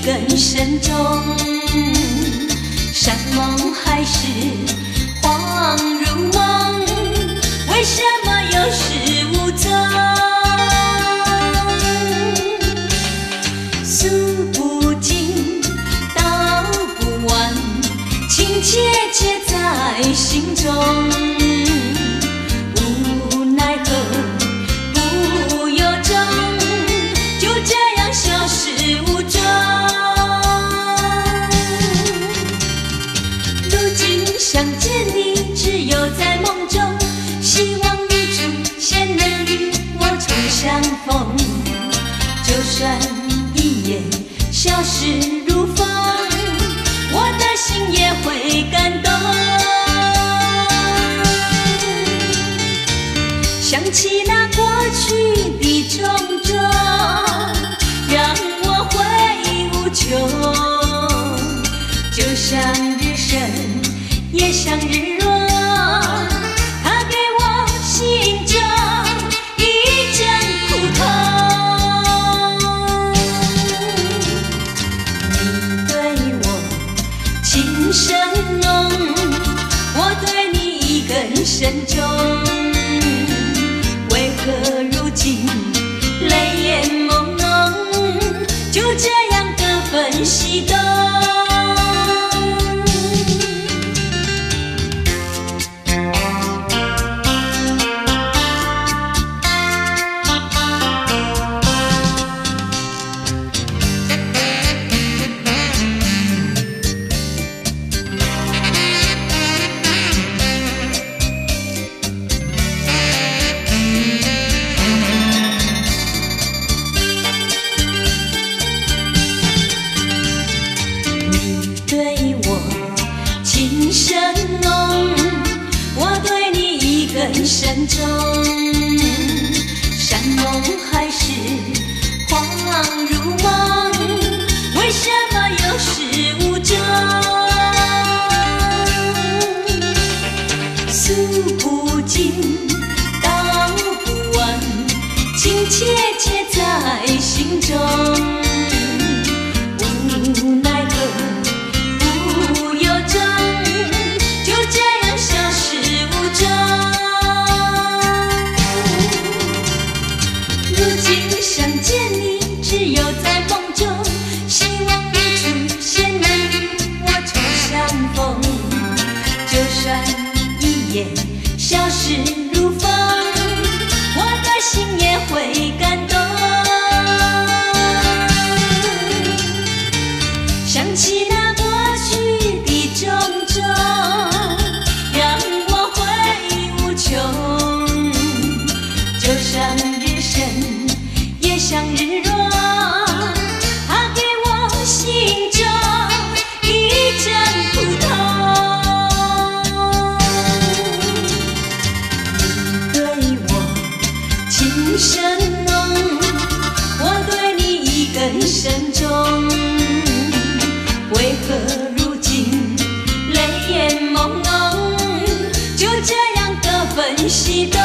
根深重，山盟海誓恍如梦，为什么有始无终？诉不尽，道不完，情切切在心中。无奈何，不由衷，就这样消失无踪。如今想见你，只有在梦中，希望日出先能与我重相逢。就算一眼消失如风，我的心也会感动。想起那过去的种种，让我回忆无穷。就像日升，也像日落，它给我心中一阵苦痛。你对我情深浓，我对你一根深重。为何如今泪眼朦胧，就这样各分西东？对我情深浓，我对你一根深重。山盟海誓恍如梦，为什么有始无终？诉不尽，道不完，情切切在心中。无奈何，不由衷，就这样消失无踪。如今想见你，只有在梦中，希望日出先能与我重相逢。就算一眼消失如风，我的心也会感动。想起那过去的种种，让我回忆无穷。就像日升，也像日落，它给我心中一阵苦痛。你对我情深浓，我对你一根深重。为何如今泪眼朦胧，就这样各分西东？